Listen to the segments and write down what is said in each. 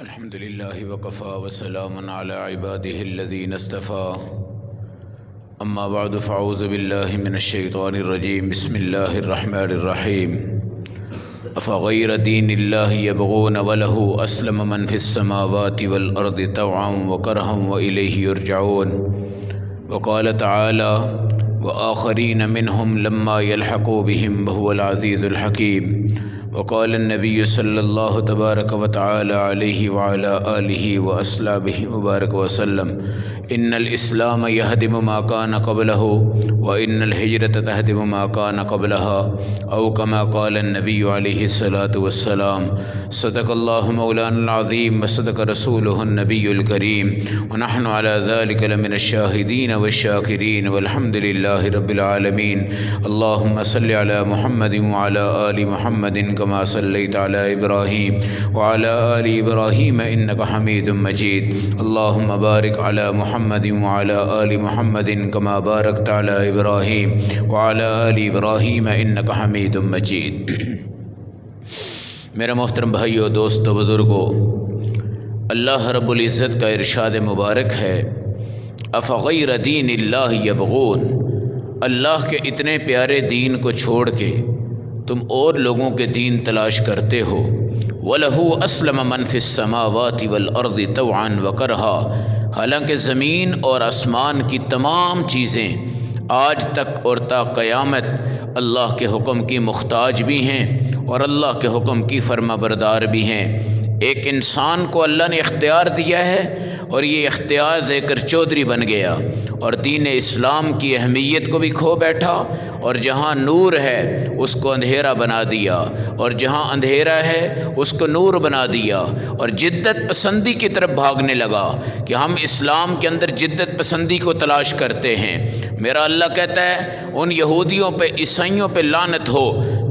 الحمد لله وكفى وسلام على عباده الذين اصطفى أما بعد فأعوذ بالله من الشيطان الرجيم بسم الله الرحمن الرحيم أفغير دين الله يبغون وله أسلم من في السماوات والأرض طوعا وكرها وإليه يرجعون وقال تعالى وآخرين منهم لما يلحقوا بهم وهو العزيز الحكيم وقال النبي صلى الله تبارك وتعالى عليه وعلى آله وأصحابه مبارك وسلم إن الإسلام يهدم ما كان قبله وإن الهجرة تهدم ما كان قبلها أو كما قال النبي عليه الصلاة والسلام صدق الله مولانا العظيم وصدق رسوله النبي الكريم ونحن على ذلك لمن الشاهدين والشاكرين والحمد لله رب العالمين اللهم صل على محمد وعلى آل محمد كما صليت على إبراهيم وعلى آل إبراهيم إنك حميد مجيد اللهم بارك على محمد وعلى آل محمد كما باركت على إبراهيم وعلى آل إبراهيم إنك حميد مجيد میرے محترم بھائیو، دوستو، بزرگو، اللہ رب العزت کا ارشاد مبارک ہے افغیر دین اللہ یبغون، اللہ کے اتنے پیارے دین کو چھوڑ کے تم اور لوگوں کے دین تلاش کرتے ہو۔ وَلَهُ أَسْلَمَ مَنْ فِي السَّمَاوَاتِ وَالْأَرْضِ طَوْعًا وَكَرْهًا، حالانکہ زمین اور آسمان کی تمام چیزیں آج تک اور تا قیامت اللہ کے حکم کی محتاج بھی ہیں اور اللہ کے حکم کی فرما بردار بھی ہیں۔ ایک انسان کو اللہ نے اختیار دیا ہے اور یہ اختیار دے کر چودھری بن گیا اور دین اسلام کی اہمیت کو بھی کھو بیٹھا، اور جہاں نور ہے اس کو اندھیرا بنا دیا اور جہاں اندھیرا ہے اس کو نور بنا دیا، اور جدت پسندی کی طرف بھاگنے لگا کہ ہم اسلام کے اندر جدت پسندی کو تلاش کرتے ہیں۔ میرا اللہ کہتا ہے ان یہودیوں پہ، عیسائیوں پہ لعنت ہو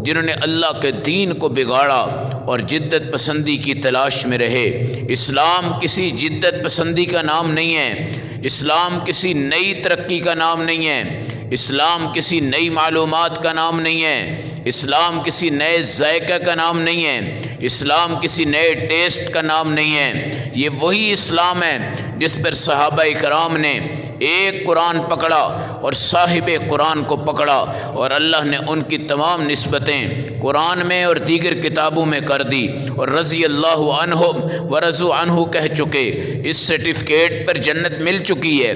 جنہوں نے اللہ کے دین کو بگاڑا اور جدت پسندی کی تلاش میں رہے۔ اسلام کسی جدت پسندی کا نام نہیں ہے، اسلام کسی نئی ترقی کا نام نہیں ہے، اسلام کسی نئی معلومات کا نام نہیں ہے، اسلام کسی نئے ذائقہ کا نام نہیں ہے، اسلام کسی نئے ٹیسٹ کا نام نہیں ہے۔ یہ وہی اسلام ہے جس پر صحابہ کرام نے ایک قرآن پکڑا اور صاحب قرآن کو پکڑا، اور اللہ نے ان کی تمام نسبتیں قرآن میں اور دیگر کتابوں میں کر دی، اور رضی اللہ عنہم ورضوا عنہ کہہ چکے۔ اس سرٹیفکیٹ پر جنت مل چکی ہے،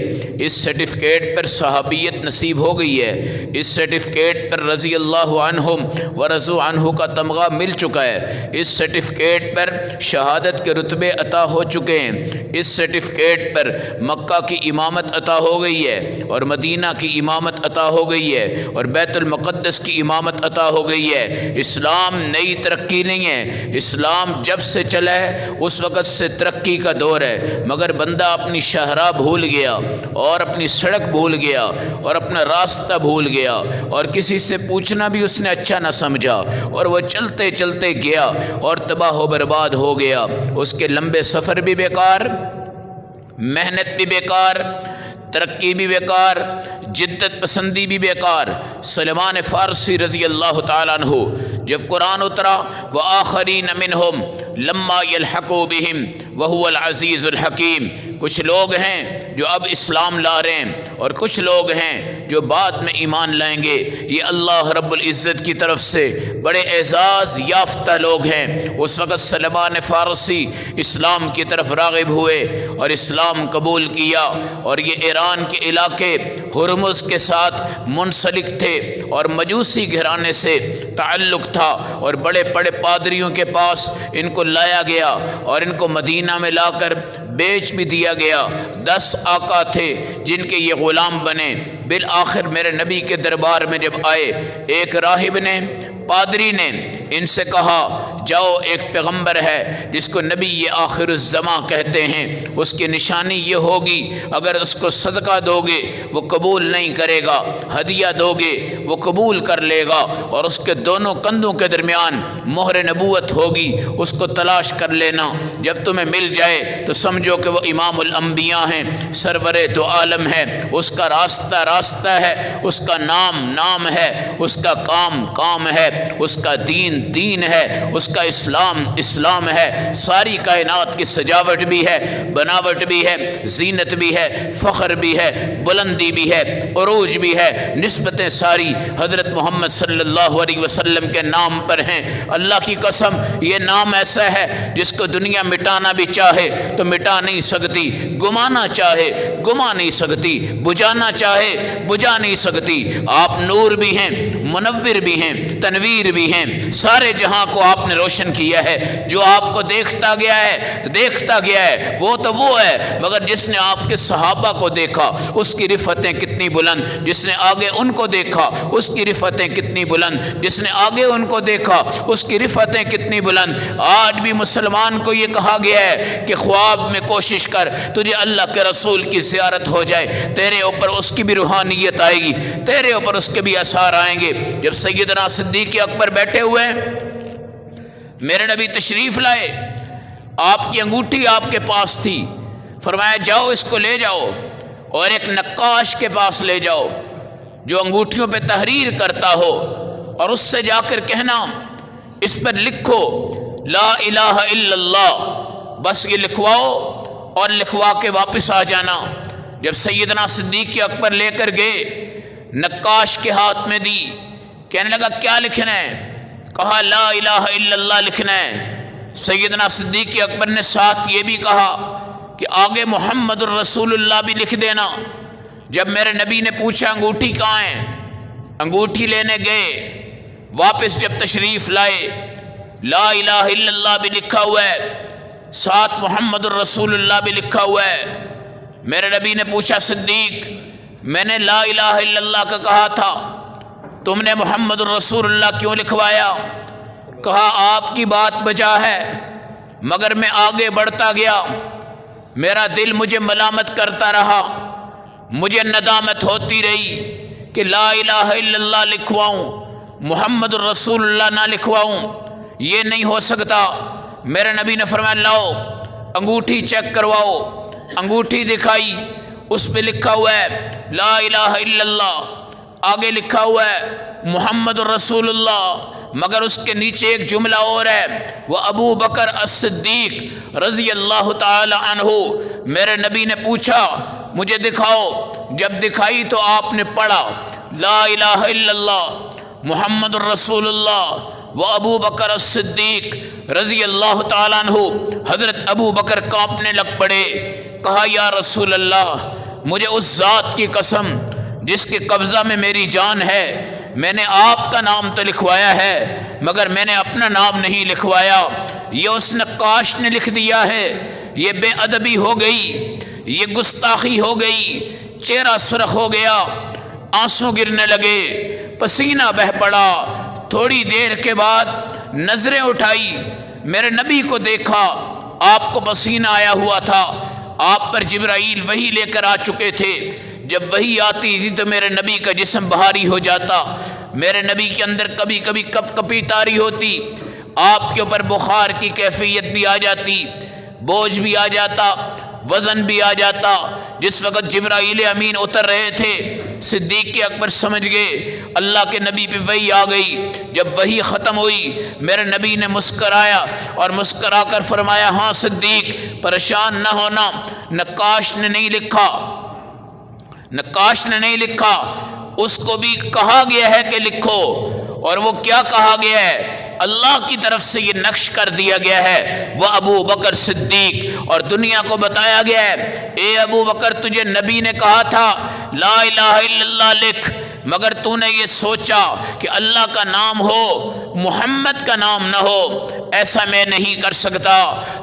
اس سرٹیفکیٹ پر صحابیت نصیب ہو گئی ہے، اس سرٹیفکیٹ پر رضی اللہ عنہم ورضوا عنہ کا تمغہ مل چکا ہے، اس سرٹیفکیٹ پر شہادت کے رتبے عطا ہو چکے ہیں، اس سرٹیفکیٹ پر مکہ کی امامت عطا ہو گئی ہے اور مدینہ کی امامت عطا ہو گئی ہے اور بیت المقدس کی امامت عطا ہو گئی ہے۔ اسلام نئی ترقی نہیں ہے، اسلام جب سے چلا ہے اس وقت سے ترقی کا دور ہے، مگر بندہ اپنی شاہراہ بھول گیا اور اپنی سڑک بھول گیا اور اپنا راستہ بھول گیا، اور کسی سے پوچھنا بھی اس نے اچھا نہ سمجھا، اور وہ چلتے چلتے گیا اور تباہ و برباد ہو گیا۔ اس کے لمبے سفر بھی بیکار، محنت بھی بیکار، ترقی بھی بیکار، جدت پسندی بھی بیکار۔ سلمان فارسی رضی اللہ تعالیٰ عنہ جب قرآن اترا وَآخَرِينَ مِنْهُمْ لَمَّا يَلْحَقُوا بِهِمْ وَهُوَ الْعَزِيزُ الْحَكِيمُ، کچھ لوگ ہیں جو اب اسلام لا رہے ہیں اور کچھ لوگ ہیں جو بعد میں ایمان لائیں گے۔ یہ اللہ رب العزت کی طرف سے بڑے اعزاز یافتہ لوگ ہیں۔ اس وقت سلمان فارسی اسلام کی طرف راغب ہوئے اور اسلام قبول کیا، اور یہ ایران کے علاقے ہرمز کے ساتھ منسلک تھے اور مجوسی گھرانے سے تعلق تھا، اور بڑے بڑے پادریوں کے پاس ان کو لایا گیا اور ان کو مدینہ میں لا کر بیچ بھی دیا گیا۔ 10 آقا تھے جن کے یہ غلام بنے۔ بالآخر میرے نبی کے دربار میں جب آئے، ایک راہب نے، پادری نے ان سے کہا جاؤ، ایک پیغمبر ہے جس کو نبی آخر الزماں کہتے ہیں، اس کی نشانی یہ ہوگی اگر اس کو صدقہ دو گے وہ قبول نہیں کرے گا، ہدیہ دو گے وہ قبول کر لے گا، اور اس کے دونوں کندھوں کے درمیان مہر نبوت ہوگی، اس کو تلاش کر لینا، جب تمہیں مل جائے تو سمجھو کہ وہ امام الانبیاء ہیں، سرور دو عالم ہے، اس کا راستہ ہے، اس کا نام ہے، اس کا کام ہے، اس کا دین دین ہے، اس کا اسلام ہے۔ ساری کائنات کی سجاوٹ بھی ہے، بناوٹ بھی ہے، زینت بھی ہے، فخر بھی ہے، بلندی بھی ہے، عروج بھی ہے، نسبتیں ساری حضرت محمد صلی اللہ علیہ وسلم کے نام پر ہیں۔ اللہ کی قسم یہ نام ایسا ہے جس کو دنیا مٹانا بھی چاہے تو مٹا نہیں سکتی، گمانا چاہے گما نہیں سکتی، بجھانا چاہے بجھا نہیں سکتی۔ آپ نور بھی ہیں، منور بھی ہیں، تنویر بھی ہیں، سارے جہاں کو آپ نے روشن کیا ہے۔ جو آپ کو دیکھتا گیا ہے وہ تو وہ ہے، مگر جس نے آپ کے صحابہ کو دیکھا اس کی رفتیں کتنی بلند، جس نے آگے ان کو دیکھا اس کی رفتیں کتنی بلند، جس نے آگے ان کو دیکھا اس کی رفتیں کتنی بلند۔ آج بھی مسلمان کو یہ کہا گیا ہے کہ خواب میں کوشش کر تجھے اللہ کے رسول کی زیارت ہو جائے، تیرے اوپر اس کی بھی روحانیت آئے گی، تیرے اوپر اس کے بھی اثار آئیں گے۔ جب سیدنا صدیق اکبر بیٹھے ہوئے میرے نبی تشریف لائے، آپ کی انگوٹھی آپ کے پاس تھی، فرمایا جاؤ اس کو لے جاؤ اور ایک نقاش کے پاس لے جاؤ جو انگوٹھیوں پہ تحریر کرتا ہو، اور اس سے جا کر کہنا اس پر لکھو لا الہ الا اللہ، بس یہ لکھواؤ اور لکھوا کے واپس آ جانا۔ جب سیدنا صدیق اکبر لے کر گئے، نقاش کے ہاتھ میں دی، کہنے لگا کیا لکھنا ہے؟ کہا لا الہ الا اللہ لکھنا ہے۔ سیدنا صدیق اکبر نے ساتھ یہ بھی کہا کہ آگے محمد الرسول اللہ بھی لکھ دینا۔ جب میرے نبی نے پوچھا انگوٹھی کہاں ہے، انگوٹھی لینے گئے، واپس جب تشریف لائے، لا الہ الا اللہ بھی لکھا ہوا ہے، ساتھ محمد الرسول اللہ بھی لکھا ہوا ہے۔ میرے نبی نے پوچھا صدیق میں نے لا الہ الا اللہ کا کہا تھا، تم نے محمد الرسول اللہ کیوں لکھوایا؟ کہا آپ کی بات بجا ہے، مگر میں آگے بڑھتا گیا، میرا دل مجھے ملامت کرتا رہا، مجھے ندامت ہوتی رہی کہ لا الہ الا اللہ لکھواؤں، محمد الرسول اللہ نہ لکھواؤں، یہ نہیں ہو سکتا۔ میرے نبی نے فرمایا لاؤ انگوٹھی چیک کرواؤ۔ انگوٹھی دکھائی، اس پہ لکھا ہوا ہے لا الہ الا اللہ، آگے لکھا ہوا ہے محمد الرسول اللہ، مگر اس کے نیچے ایک جملہ اور ہے وہ ابو بکر الصدیق رضی اللہ تعالی عنہ۔ میرے نبی نے پوچھا مجھے دکھاؤ، جب دکھائی تو آپ نے پڑھا لا الہ الا اللہ محمد الرسول اللہ و ابو بکر الصدیق رضی اللہ تعالیٰ عنہ۔ حضرت ابو بکر کانپنے لگ پڑے، کہا یا رسول اللہ مجھے اس ذات کی قسم جس کے قبضہ میں میری جان ہے، میں نے آپ کا نام تو لکھوایا ہے مگر میں نے اپنا نام نہیں لکھوایا، یہ اس نقاش نے لکھ دیا ہے۔ یہ بے ادبی ہو گئی، یہ گستاخی ہو گئی، چہرہ سرخ ہو گیا، آنسو گرنے لگے، پسینہ بہہ پڑا۔ تھوڑی دیر کے بعد نظریں اٹھائی، میرے نبی کو دیکھا، آپ کو پسینہ آیا ہوا تھا، آپ پر جبرائیل وحی لے کر آ چکے تھے۔ جب وحی آتی تھی تو میرے نبی کا جسم بھاری ہو جاتا، میرے نبی کے اندر کبھی کبھی کپ کپی طاری ہوتی، آپ کے اوپر بخار کی کیفیت بھی آ جاتی، بوجھ بھی آ جاتا، وزن بھی آ جاتا۔ جس وقت جبرائیل امین اتر رہے تھے، صدیق اکبر سمجھ گئے اللہ کے نبی پہ وحی آ گئی۔ جب وحی ختم ہوئی میرے نبی نے مسکرایا اور مسکرا کر فرمایا ہاں صدیق پریشان نہ ہونا، نقاش نے نہیں لکھا، نقاش نے نہیں لکھا، اس کو بھی کہا گیا ہے کہ لکھو، اور وہ کیا کہا گیا ہے؟ اللہ کی طرف سے یہ نقش کر دیا گیا ہے وہ ابو بکر صدیق، اور دنیا کو بتایا گیا ہے اے ابو بکر تجھے نبی نے کہا تھا لا الہ الا اللہ لکھ، مگر تو نے یہ سوچا کہ اللہ کا نام ہو محمد کا نام نہ ہو، ایسا میں نہیں کر سکتا،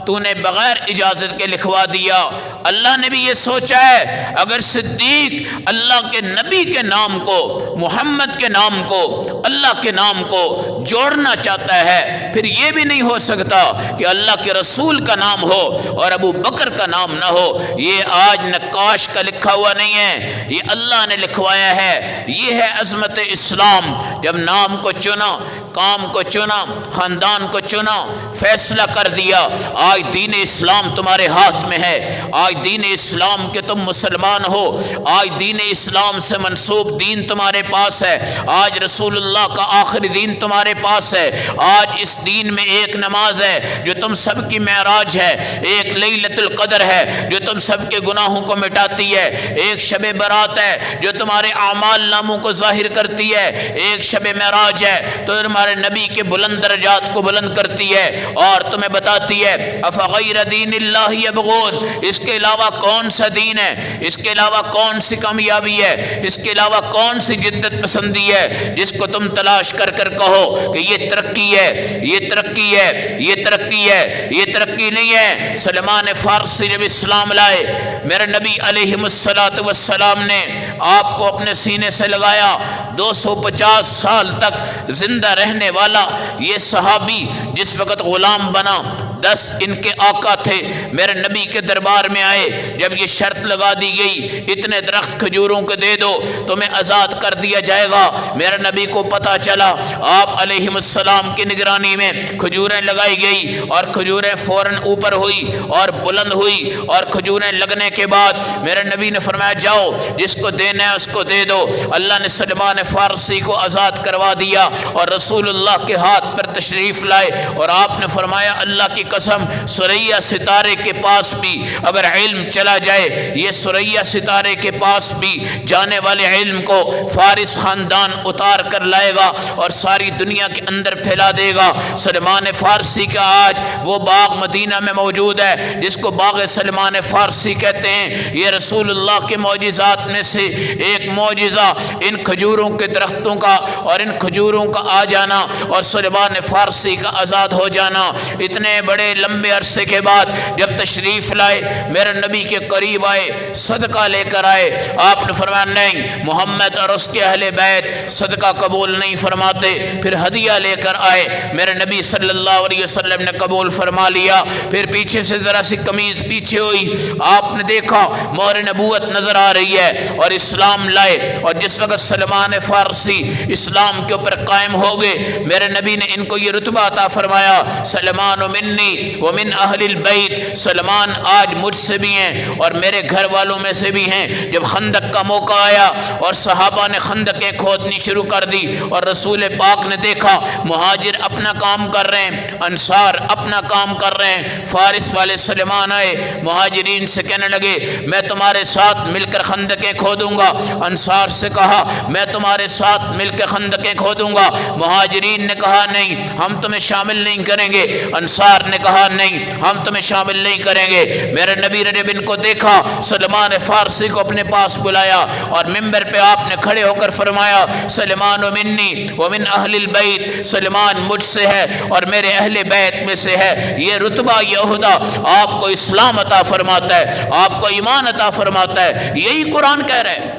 تو نے بغیر اجازت کے لکھوا دیا۔ اللہ نے بھی یہ سوچا ہے اگر صدیق اللہ کے نبی کے نام کو، محمد کے نام کو، اللہ کے نام کو جوڑنا چاہتا ہے، پھر یہ بھی نہیں ہو سکتا کہ اللہ کے رسول کا نام ہو اور ابو بکر کا نام نہ ہو۔ یہ آج نقاش کا لکھا ہوا نہیں ہے، یہ اللہ نے لکھوایا ہے۔ یہ ہے عظمت اسلام۔ جب نام کو چنا، کام کو چنا، خاندان کو چنا، فیصلہ کر دیا آج دین اسلام تمہارے ہاتھ میں ہے، آج دین اسلام کے تم مسلمان ہو، آج دین اسلام سے منسوب دین تمہارے پاس ہے، آج رسول اللہ کا آخری دین تمہارے پاس ہے۔ آج اس دین میں ایک نماز ہے جو تم سب کی معراج ہے، ایک لیلۃ القدر ہے جو تم سب کے گناہوں کو مٹاتی ہے، ایک شب برات ہے جو تمہارے اعمال ناموں کو ظاہر کرتی ہے، ایک شب معراج ہے تو تمہارے نبی کے بلند درجات کو بلند کرتی ہے اور تمہیں بتاتی ہے افغیر دین اللہ یبغون، اس کے علاوہ کون سا دین ہے، اس کے علاوہ کون سی کامیابی ہے، اس کے علاوہ کون سی جدت پسندی ہے جس کو تم تلاش کر کر کہو کہ یہ ترقی ہے، یہ ترقی ہے، یہ ترقی ہے۔ یہ ترقی نہیں ہے۔ سلمان فارسی جب اسلام لائے، میرے نبی علیہ الصلوۃ والسلام نے آپ کو اپنے سینے سے لگایا، 250 سال تک زندہ رہنے والا یہ صحابی جس وقت غلام بنا، 10 ان کے آقا تھے، میرے نبی کے دربار میں آئے، جب یہ شرط لگا دی گئی اتنے درخت کھجوروں کے دے دو تمہیں آزاد کر دیا جائے گا، میرے نبی کو پتا چلا، آپ علیہ السلام کی نگرانی میں کھجوریں لگائی گئی اور کھجوریں فوراً اوپر ہوئی اور بلند ہوئی، اور کھجوریں لگنے کے بعد میرے نبی نے فرمایا جاؤ جس کو دینا ہے اس کو دے دو۔ اللہ نے سلمان فارسی کو آزاد کروا دیا اور رسول اللہ کے ہاتھ پر تشریف لائے، اور آپ نے فرمایا اللہ کی قسم ثریا ستارے کے پاس بھی اگر علم چلا جائے، یہ ثریا ستارے کے پاس بھی جانے والے علم کو فارس خاندان اتار کر لائے گا اور ساری دنیا کے اندر پھیلا دے گا۔ سلمان فارسی کا آج وہ باغ مدینہ میں موجود ہے جس کو باغ سلمان فارسی کہتے ہیں۔ یہ رسول اللہ کے معجزات میں سے ایک معجزہ ان کھجوروں کے درختوں کا اور ان کھجوروں کا آ جانا اور سلمان فارسی کا آزاد ہو جانا، اتنے بڑے لمبے عرصے کے بعد جب تشریف لائے، میرے نبی کے قریب آئے، صدقہ لے کر آئے، آپ نے فرمایا نہیں، محمد اور اس کے اہل بیت صدقہ قبول نہیں فرماتے، پھر ہدیہ لے کر آئے، میرے نبی صلی اللہ علیہ وسلم نے قبول فرما لیا، پھر پیچھے سے ذرا سی قمیض پیچھے ہوئی، آپ نے دیکھا مہر نبوت نظر آ رہی ہے اور اسلام لائے، اور جس وقت سلمان فارسی اسلام کے اوپر قائم ہو گئے، میرے نبی نے ان کو یہ رتبہ عطا فرمایا، سلمان منی ومن اہل البیت، سلمان آج مجھ سے بھی ہیں اور میرے گھر والوں میں سے بھی ہیں۔ جب خندق کا موقع آیا اور صحابہ نے خندقیں کھودنی شروع کر دی اور رسول پاک نے دیکھا مہاجر اپنا کام کر رہے ہیں، انصار اپنا کام کر رہے ہیں، فارس والے سلمان آئے، مہاجرین سے کہنے لگے میں تمہارے ساتھ مل کر خندقیں کھودوں گا، انصار سے کہا میں تمہارے ساتھ مل کے خندقیں کھودوں گا، مہاجرین نے کہا نہیں ہم تمہیں شامل نہیں کریں گے، انصار نے کہا نہیں ہم تمہیں شامل نہیں کریں گے۔ میرے نبی نے جب ان کو دیکھا، سلمان فارسی کو اپنے پاس بلایا اور منبر پہ آپ نے کھڑے ہو کر فرمایا سلمان منی ومن اہل البیت، سلمان مجھ سے ہے اور میرے اہل بیت میں سے ہے۔ یہ رتبہ یہ عہدہ آپ کو اسلام عطا فرماتا ہے، آپ کو ایمان عطا فرماتا ہے۔ یہی قرآن کہہ رہے ہیں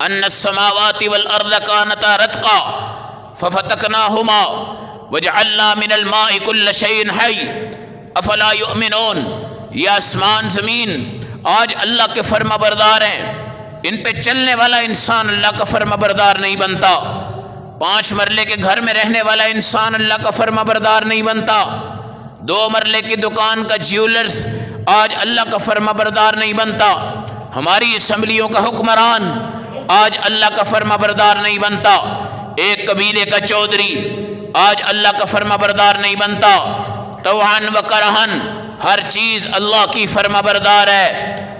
ان السماوات والارض كانتا رتقا ففتقناهما وجعلنا من الماء كل شيء حي افلا يؤمنون۔ یہ آسمان زمین آج اللہ کے فرما بردار ہیں، ان پہ چلنے والا انسان اللہ کا فرما بردار نہیں بنتا، 5 مرلے کے گھر میں رہنے والا انسان اللہ کا فرما بردار نہیں بنتا، 2 مرلے کی دکان کا جیولرز آج اللہ کا فرما بردار نہیں بنتا، ہماری اسمبلیوں کا حکمران آج اللہ کا فرما بردار نہیں بنتا، ایک قبیلے کا چودھری آج اللہ کا فرما بردار نہیں بنتا، طوعاً و کرہاً ہر چیز اللہ کی فرما بردار ہے،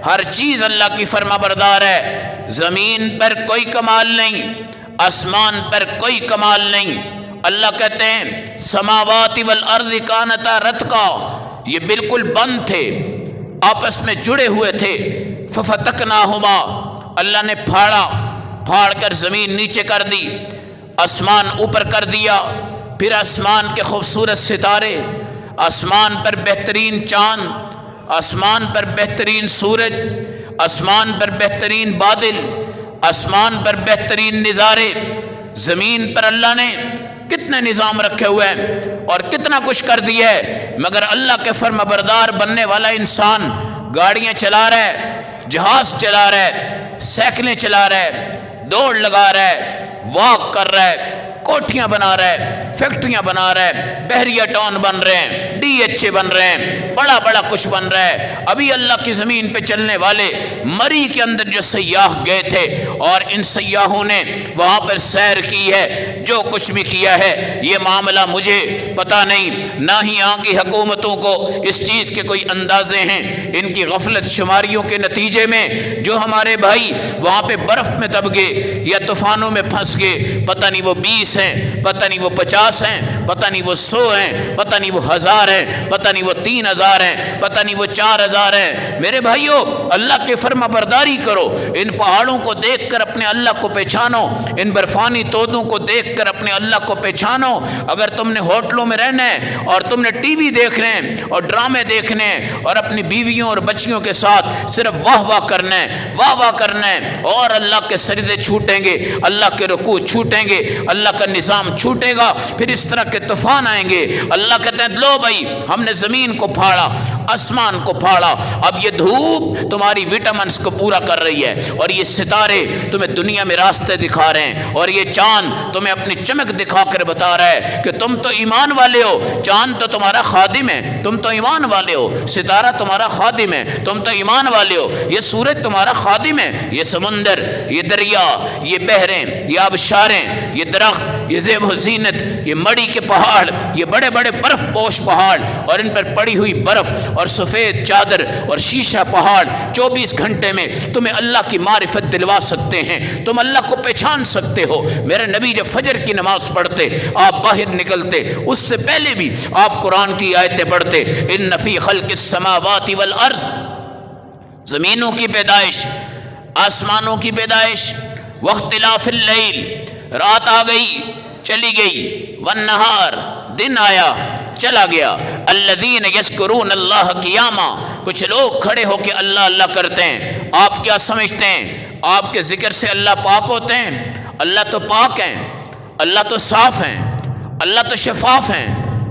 ہر چیز اللہ کی فرما بردار ہے۔ زمین پر کوئی کمال نہیں، آسمان پر کوئی کمال نہیں۔ اللہ کہتے ہیں سماوات والارض کانتا رتقا، یہ بالکل بند تھے، آپس میں جڑے ہوئے تھے، ففتقناہما، اللہ نے پھاڑ کر زمین نیچے کر دی، آسمان اوپر کر دیا، پھر آسمان کے خوبصورت ستارے، آسمان پر بہترین چاند، آسمان پر بہترین سورج، آسمان پر بہترین بادل، آسمان پر بہترین نظارے، زمین پر اللہ نے کتنے نظام رکھے ہوئے ہیں اور کتنا کچھ کر دیا ہے، مگر اللہ کے فرما بردار بننے والا انسان گاڑیاں چلا رہا ہے، جہاز چلا رہا ہے، سائیکلیں چلا رہا ہے، دوڑ لگا رہا ہے، واک کر رہا ہے، کوٹھیاں بنا رہا ہے، فیکٹریاں بنا رہا ہے، بحریہ ٹاؤن بن رہے ہیں، ڈی ولی اچھے بن رہے ہیں، بڑا بڑا کچھ بن رہا ہے۔ ابھی اللہ کی زمین پہ چلنے والے مری کے اندر جو سیاح گئے تھے اور ان سیاحوں نے وہاں پر سیر کی ہے، جو کچھ بھی کیا ہے، یہ معاملہ مجھے پتہ نہیں، نہ ہی یہاں کی حکومتوں کو اس چیز کے کوئی اندازے ہیں۔ ان کی غفلت شماریوں کے نتیجے میں جو ہمارے بھائی وہاں پہ برف میں دب گئے یا طوفانوں میں پھنس گئے، پتہ نہیں وہ 20 ہیں، پتہ نہیں وہ 50 ہیں، پتہ نہیں وہ 100 ہیں، پتہ نہیں وہ 1000 ہیں، پتہ نہیں وہ 3000 ہیں، پتہ نہیں وہ 4000 ہیں۔ میرے بھائیو، اللہ کے فرما برداری کرو، ان پہاڑوں کو دیکھ کر اپنے اللہ کو پہچانو، ان برفانی تودوں کو دیکھ کر اپنے اللہ کو پہچانو۔ اگر تم نے ہوٹلوں میں رہنا ہے اور تم نے ٹی وی دیکھنے ہیں اور ڈرامے دیکھنے ہیں اور اپنی بیویوں اور بچیوں کے ساتھ صرف واہ واہ کرنا ہے، واہ واہ کرنا ہے، اور اللہ کے سجدے چھوٹیں گے، اللہ کے رکوع چھوٹیں گے، اللہ کا نظام چھوٹے گا، پھر اس طرح کے طوفان آئیں گے۔ اللہ کہتے ہیں لو بھائی، ہم نے زمین کو پھاڑا، آسمان کو پھاڑا، اب یہ دھوپ تمہاری وٹامنس کو پورا کر رہی ہے، اور یہ ستارے تمہیں دنیا میں راستے دکھا رہے ہیں، اور یہ چاند تمہیں اپنی چمک دکھا کر بتا رہا ہے کہ تم تو ایمان والے ہو۔ چاند تو تمہارا خادم ہے، تم تو ایمان والے ہو۔ ستارہ تمہارا خادم ہے، تم تو ایمان والے ہو۔ یہ سورج تمہارا خادم ہے، یہ سمندر، یہ دریا، یہ بحریں، یہ آبشاریں، یہ درخت، یہ زیب و زینت، یہ مڑی کے پہاڑ، یہ بڑے بڑے برف پوش پہاڑ اور ان پر پڑی ہوئی برف اور سفید چادر اور شیشہ پہاڑ 24 گھنٹے میں تمہیں اللہ کی معرفت دلوا سکتے ہیں، تم اللہ کو پہچان سکتے ہو۔ میرے نبی جب فجر کی نماز پڑھتے، آپ باہر نکلتے، اس سے پہلے بھی آپ قرآن کی آیتیں پڑھتے، ان فی خلق السماوات والارض، زمینوں کی پیدائش، آسمانوں کی پیدائش، واختلاف اللیل، رات آ گئی چلی گئی، والنہار، دن آیا چلا گیا، الذین یذکرون اللہ قیاما، کچھ لوگ کھڑے ہو کے اللہ اللہ کرتے ہیں۔ آپ کیا سمجھتے ہیں آپ کے ذکر سے اللہ پاک ہوتے ہیں؟ اللہ تو پاک ہیں، اللہ تو صاف ہیں، اللہ تو شفاف ہیں۔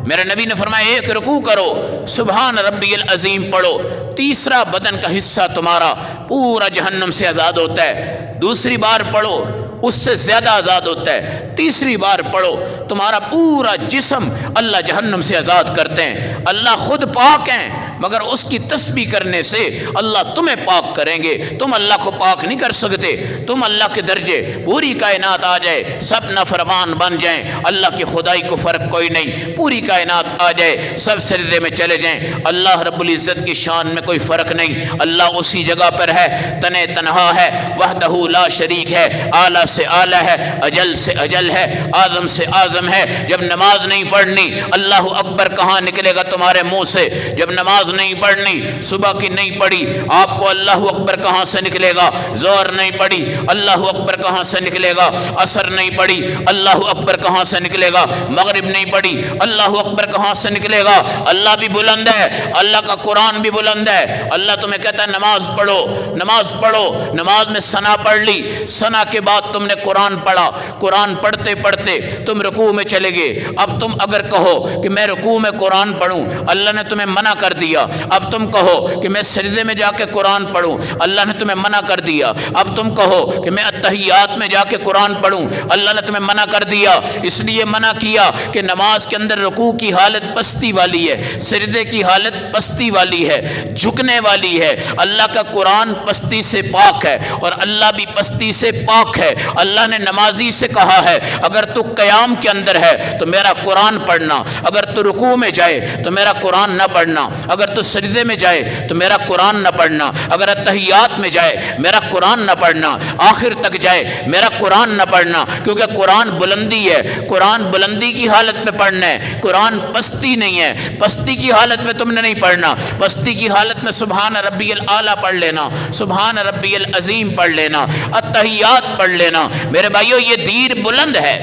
میرے نبی نے فرمایا ایک رکوع کرو، سبحان ربی العظیم پڑھو، تیسرا بدن کا حصہ تمہارا پورا جہنم سے آزاد ہوتا ہے، دوسری بار پڑھو اس سے زیادہ آزاد ہوتا ہے، تیسری بار پڑھو تمہارا پورا جسم اللہ جہنم سے آزاد کرتے ہیں۔ اللہ خود پاک ہیں، مگر اس کی تسبیح کرنے سے اللہ تمہیں پاک کریں گے، تم اللہ کو پاک نہیں کر سکتے۔ تم اللہ کے درجے، پوری کائنات آ جائے، سب نافرمان بن جائیں، اللہ کی خدائی کو فرق کوئی نہیں، پوری کائنات آ جائے، سب سجدے میں چلے جائیں، اللہ رب العزت کی شان میں کوئی فرق نہیں۔ اللہ اسی جگہ پر ہے، تنے تنہا ہے، وحدہ لا شریک ہے، اعلیٰ سے اعلیٰ ہے، اجل سے اجل ہے، اعظم سے اعظم ہے۔ جب نماز نہیں پڑھنی، اللہ اکبر کہاں نکلے گا تمہارے منہ سے؟ جب نماز نہیں پڑھنی، صبح کی نہیں پڑھی، آپ کو اللہ اکبر کہاں سے نکلے گا؟ ظہر نہیں پڑھی، اللہ اکبر کہاں سے نکلے گا؟ عصر نہیں پڑھی، اللہ اکبر کہاں سے نکلے گا؟ مغرب نہیں پڑھی، اللہ اکبر کہاں سے نکلے گا؟ اللہ بھی بلند ہے، اللہ کا قرآن بھی بلند ہے۔ اللہ تمہیں کہتا ہے نماز پڑھو، نماز پڑھو، نماز میں ثنا پڑھ لی، ثنا کے بعد تم نے قرآن پڑھا، قرآن پڑھتے پڑھتے تم رکوع میں چلے گئے۔ اب تم اگر کہو کہ میں رکوع میں قرآن پڑھوں، اللہ نے تمہیں منع کر دیا۔ اب تم کہو کہ میں سجدے میں جا کے قرآن پڑھوں، اللہ نے تمہیں منع کر دیا۔ اب تم کہو کہ میں اتحیات میں جا کے قرآن پڑھوں، اللہ نے تمہیں منع کر دیا۔ اس لیے منع کیا کہ نماز کے اندر رکوع کی حالت پستی والی ہے، سجدے کی حالت پستی والی ہے، جھکنے والی ہے۔ اللہ کا قرآن پستی سے پاک ہے اور اللہ بھی پستی سے پاک ہے۔ اللہ نے نمازی سے کہا ہے اگر تو قیام کے اندر ہے تو میرا قرآن پڑھنا، اگر تو رکوع میں جائے تو میرا قرآن نہ پڑھنا، اگر تو سجدے میں جائے تو میرا قرآن نہ پڑھنا، اگر اتحیات میں جائے میرا قرآن نہ پڑھنا، آخر تک جائے میرا قرآن نہ پڑھنا، کیونکہ قرآن بلندی ہے، قرآن بلندی کی حالت میں پڑھنا ہے، قرآن پستی نہیں ہے، پستی کی حالت میں تم نے نہیں پڑھنا۔ پستی کی حالت میں سبحان ربی الاعلیٰ پڑھ لینا، سبحان ربی العظیم پڑھ لینا، اتحیات پڑھ لینا۔ میرے بھائیو یہ دین بلند ہے،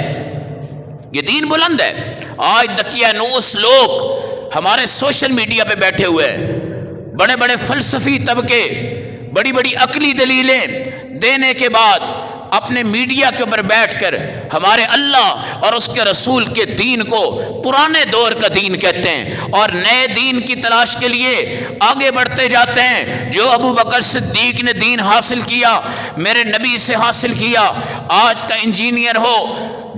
یہ دین بلند ہے۔ آج دقیانوس لوگ ہمارے سوشل میڈیا پہ بیٹھے ہوئے ہیں، بڑے بڑے فلسفی طبقے بڑی بڑی عقلی دلیلیں دینے کے بعد اپنے میڈیا کے اوپر بیٹھ کر ہمارے اللہ اور اس کے رسول کے دین کو پرانے دور کا دین کہتے ہیں اور نئے دین کی تلاش کے لیے آگے بڑھتے جاتے ہیں۔ جو ابو بکر صدیق نے دین حاصل کیا، میرے نبی سے حاصل کیا، آج کا انجینئر ہو،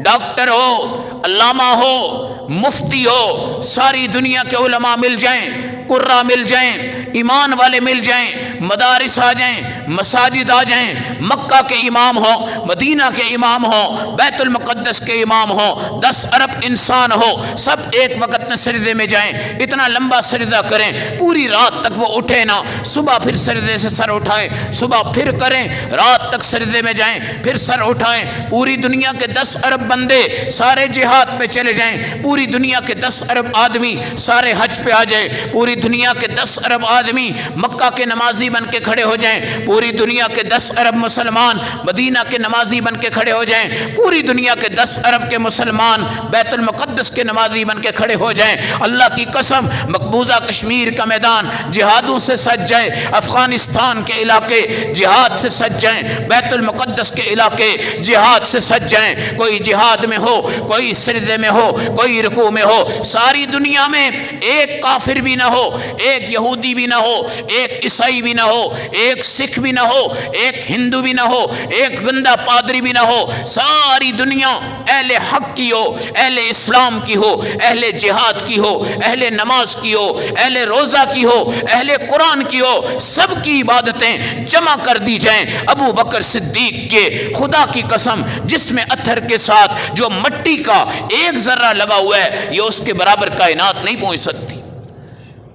ڈاکٹر ہو، علامہ ہو، مفتی ہو، ساری دنیا کے علماء مل جائیں، قرہ مل جائیں، ایمان والے مل جائیں، مدارس آ جائیں، مساجد آ جائیں، مکہ کے امام ہوں، مدینہ کے امام ہوں، بیت المقدس کے امام ہوں، 10 ارب انسان ہو، سب ایک وقت میں سجدے میں جائیں، اتنا لمبا سجدہ کریں، پوری رات تک وہ اٹھے نہ، صبح پھر سجدے سے سر اٹھائیں، صبح پھر کریں، رات تک سجدے میں جائیں، پھر سر اٹھائیں، پوری دنیا کے 10 ارب بندے سارے جہاد پہ چلے جائیں، پوری دنیا کے 10 ارب آدمی سارے حج پہ آ جائیں، پوری دنیا کے 10 ارب آدمی مکہ کے نمازی بن کے کھڑے ہو جائیں، پوری دنیا کے 10 ارب مسلمان مدینہ کے نمازی بن کے کھڑے ہو جائیں، پوری دنیا کے 10 ارب کے مسلمان بیت المقدس کے نمازی بن کے کھڑے ہو جائیں، اللہ کی قسم مقبوضہ کشمیر کا میدان جہادوں سے سج جائے، افغانستان کے علاقے جہاد سے سج جائیں، بیت المقدس کے علاقے جہاد سے سج جائیں، کوئی جہاد میں ہو، کوئی سجدے میں ہو، کوئی رکوع میں ہو، ساری دنیا میں ایک کافر بھی نہ ہو، ایک یہودی بھی نہ ہو، ایک عیسائی بھی نہ ہو، ایک سکھ بھی نہ ہو، ایک ہندو بھی نہ ہو، ایک گندا پادری بھی نہ ہو، ساری دنیا اہل حق کی ہو، اہل اسلام کی ہو، اہل جہاد کی ہو، اہل نماز کی ہو، اہل روزہ کی ہو، اہل قرآن کی ہو، سب کی عبادتیں جمع کر دی جائیں، ابو بکر صدیق کے خدا کی قسم جس میں اتھر کے ساتھ جو مٹی کا ایک ذرہ لگا ہوا ہے یہ اس کے برابر کائنات نہیں پہنچ سکتی۔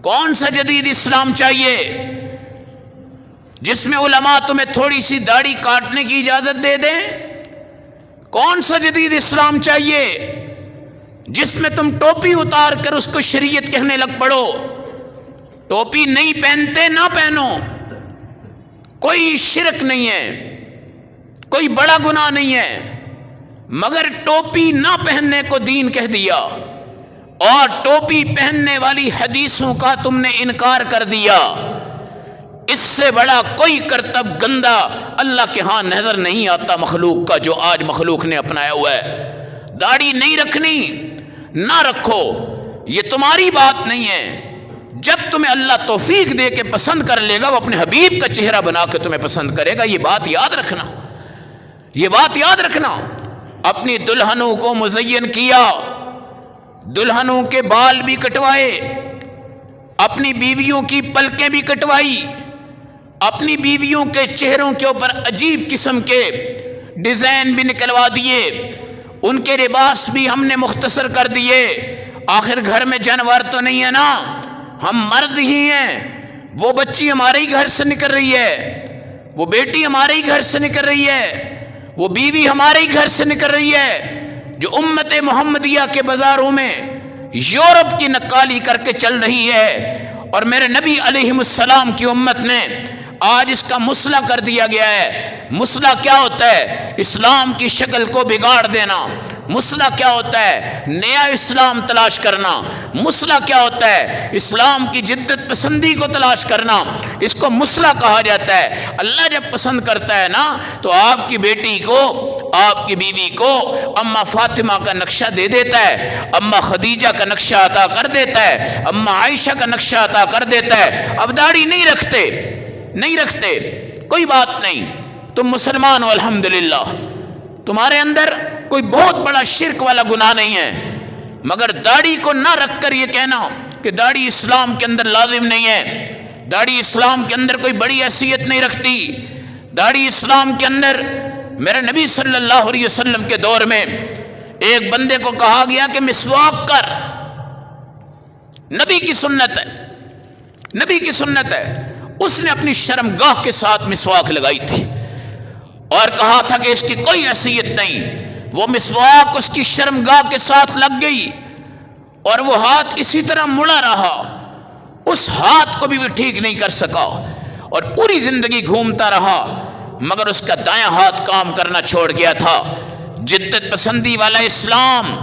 کون سا جدید اسلام چاہیے جس میں علماء تمہیں تھوڑی سی داڑھی کاٹنے کی اجازت دے دیں؟ کون سا جدید اسلام چاہیے جس میں تم ٹوپی اتار کر اس کو شریعت کہنے لگ پڑو؟ ٹوپی نہیں پہنتے نہ پہنو، کوئی شرک نہیں ہے، کوئی بڑا گناہ نہیں ہے، مگر ٹوپی نہ پہننے کو دین کہہ دیا اور ٹوپی پہننے والی حدیثوں کا تم نے انکار کر دیا۔ اس سے بڑا کوئی کرتب گندا اللہ کے ہاں نظر نہیں آتا مخلوق کا جو آج مخلوق نے اپنایا ہوا ہے۔ داڑھی نہیں رکھنی نہ رکھو، یہ تمہاری بات نہیں ہے، جب تمہیں اللہ توفیق دے کے پسند کر لے گا وہ اپنے حبیب کا چہرہ بنا کے تمہیں پسند کرے گا، یہ بات یاد رکھنا، یہ بات یاد رکھنا۔ اپنی دلہنوں کو مزین کیا، دلہنوں کے بال بھی کٹوائے، اپنی بیویوں کی پلکیں بھی کٹوائی، اپنی بیویوں کے چہروں کے اوپر عجیب قسم کے ڈیزائن بھی نکلوا دیے، ان کے لباس بھی ہم نے مختصر کر دیے۔ آخر گھر میں جانور تو نہیں ہے نا، ہم مرد ہی ہیں، وہ بچی ہمارے ہی گھر سے نکل رہی ہے، وہ بیٹی ہمارے ہی گھر سے نکل رہی ہے، وہ بیوی ہمارے ہی گھر سے نکل رہی ہے، جو امت محمدیہ کے بازاروں میں یورپ کی نقالی کر کے چل رہی ہے، اور میرے نبی علیہ السلام کی امت نے آج اس کا مصلح کر دیا گیا ہے۔ مصلح کیا ہوتا ہے؟ اسلام کی شکل کو بگاڑ دینا۔ مصلح کیا ہوتا ہے؟ نیا اسلام تلاش کرنا۔ مصلح کیا ہوتا ہے؟ اسلام کی جدت پسندی کو تلاش کرنا، اس کو مصلح کہا جاتا ہے۔ اللہ جب پسند کرتا ہے نا تو آپ کی بیٹی کو، آپ کی بیوی کو اماں فاطمہ کا نقشہ دے دیتا ہے، اماں خدیجہ کا نقشہ عطا کر دیتا ہے، اماں عائشہ کا نقشہ عطا کر دیتا ہے۔ اب داڑھی نہیں رکھتے، کوئی بات نہیں، تم مسلمان ہو الحمدللہ، تمہارے اندر کوئی بہت بڑا شرک والا گناہ نہیں ہے، مگر داڑھی کو نہ رکھ کر یہ کہنا کہ داڑھی اسلام کے اندر لازم نہیں ہے، داڑھی اسلام کے اندر کوئی بڑی حیثیت نہیں رکھتی۔ داڑھی اسلام کے اندر میرے نبی صلی اللہ علیہ وسلم کے دور میں ایک بندے کو کہا گیا کہ مسواک کر، نبی کی سنت ہے، نبی کی سنت ہے۔ اس نے اپنی شرمگاہ کے ساتھ مسواک لگائی تھی اور کہا تھا کہ اس کی کوئی حیثیت نہیں، وہ مسواک اس کی شرمگاہ کے ساتھ لگ گئی اور وہ ہاتھ اسی طرح مڑا رہا، اس ہاتھ کو بھی وہ ٹھیک نہیں کر سکا اور پوری زندگی گھومتا رہا، مگر اس کا دایاں ہاتھ کام کرنا چھوڑ گیا تھا۔ جدت پسندی والا اسلام،